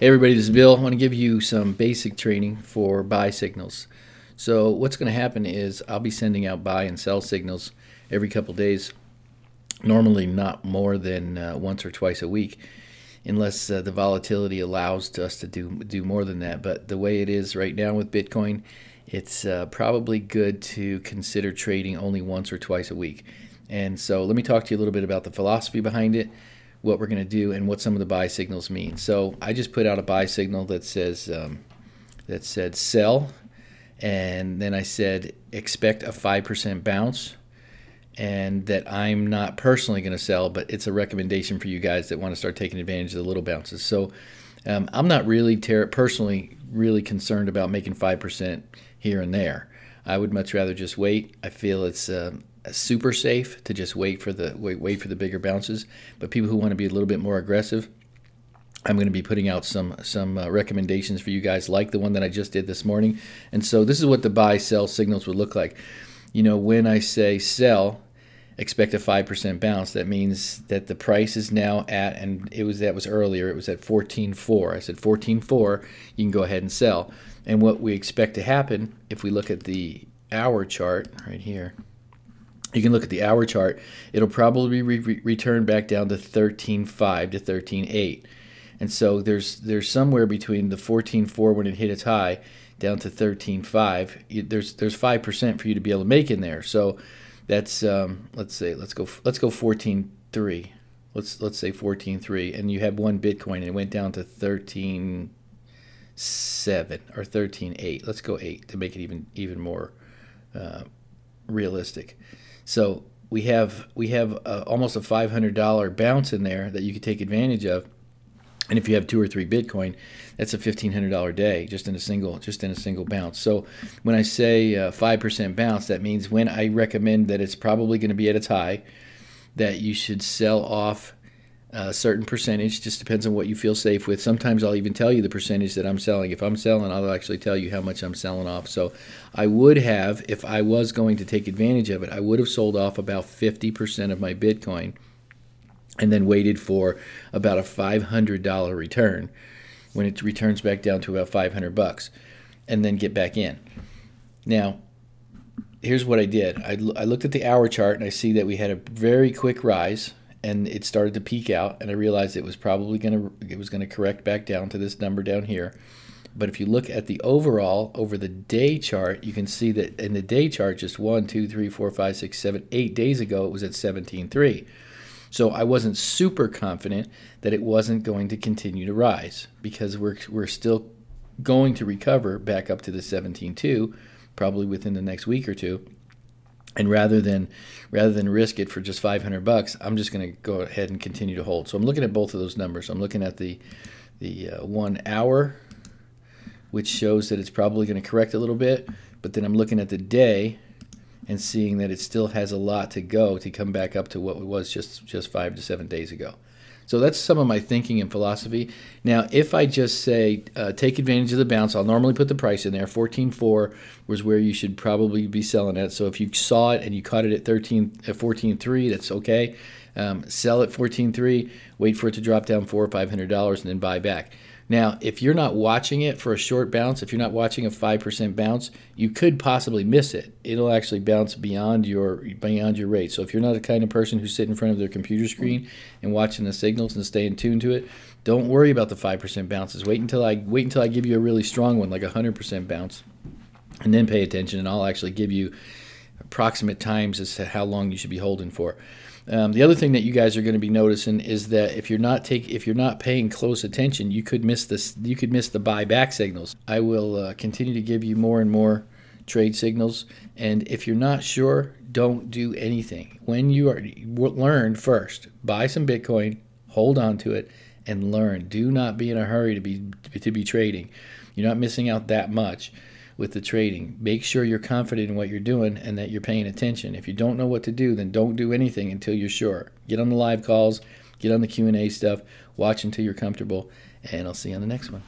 Hey everybody, this is Bill. I want to give you some basic training for buy signals. So what's going to happen is I'll be sending out buy and sell signals every couple days, normally not more than once or twice a week, unless the volatility allows us to do more than that. But the way it is right now with Bitcoin, it's probably good to consider trading only once or twice a week. And so let me talk to you a little bit about the philosophy behind it, what we're going to do, and what some of the buy signals mean. So I just put out a buy signal that says that said sell, and then I said expect a 5% bounce, and that I'm not personally going to sell, but it's a recommendation for you guys that want to start taking advantage of the little bounces. So I'm not really personally really concerned about making 5% here and there. I would much rather just wait. I feel it's super safe to just wait for the bigger bounces. But people who want to be a little bit more aggressive, I'm going to be putting out some recommendations for you guys, like the one that I just did this morning. And so this is what the buy sell signals would look like. You know, when I say sell, expect a 5% bounce, that means that the price is now at, and that was earlier, it was at 14.4. I said 14.4, you can go ahead and sell. And what we expect to happen, if we look at the hour chart right here, you can look at the hour chart, it'll probably return back down to 13.5 to 13.8. And so there's somewhere between the 14.4 when it hit its high down to 13.5. There's 5% for you to be able to make in there. So that's let's go 14.3. Let's say 14.3, and you have one Bitcoin and it went down to 13.7 or 13.8. Let's go 8 to make it even more realistic. So we have almost a $500 bounce in there that you could take advantage of, and if you have 2 or 3 Bitcoin, that's a $1,500 day just in a single bounce. So when I say 5% bounce, that means when I recommend that it's probably going to be at its high, that you should sell off a certain percentage. Just depends on what you feel safe with. Sometimes I'll even tell you the percentage that I'm selling. If I'm selling, I'll actually tell you how much I'm selling off. So I would have, if I was going to take advantage of it, I would have sold off about 50% of my Bitcoin and then waited for about a $500 return when it returns back down to about $500, and then get back in. Now, here's what I did. I looked at the hour chart and I see that we had a very quick rise, and it started to peak out, and I realized it was probably going to correct back down to this number down here. But if you look at the overall over the day chart, you can see that in the day chart, just 1, 2, 3, 4, 5, 6, 7, 8 days ago, it was at 17.3. So I wasn't super confident that it wasn't going to continue to rise, because we're still going to recover back up to the 17.2 probably within the next week or two. And rather than risk it for just $500, I'm just going to go ahead and continue to hold. So I'm looking at both of those numbers. I'm looking at the 1 hour, which shows that it's probably going to correct a little bit, but then I'm looking at the day and seeing that it still has a lot to go to come back up to what it was just 5 to 7 days ago. So that's some of my thinking and philosophy. Now, if I just say take advantage of the bounce, I'll normally put the price in there. 14.4 was where you should probably be selling at. So if you saw it and you caught it at 14.3, that's okay. Sell at 14.3, wait for it to drop down $400 or $500, and then buy back. Now, if you're not watching it for a short bounce, if you're not watching a 5% bounce, you could possibly miss it. It'll actually bounce beyond your rate. So if you're not the kind of person who's sitting in front of their computer screen and watching the signals and staying tuned to it, don't worry about the 5% bounces. Wait until I give you a really strong one, like a 100% bounce, and then pay attention, and I'll actually give you approximate times as to how long you should be holding for. The other thing that you guys are going to be noticing is that if you're not paying close attention, you could miss this. You could miss the buyback signals. I will continue to give you more and more trade signals, and if you're not sure, don't do anything. When you learn first, buy some Bitcoin, hold on to it, and learn. Do not be in a hurry to be trading. You're not missing out that much with the trading. Make sure you're confident in what you're doing and that you're paying attention. If you don't know what to do, then don't do anything until you're sure. Get on the live calls, get on the Q&A stuff, watch until you're comfortable, and I'll see you on the next one.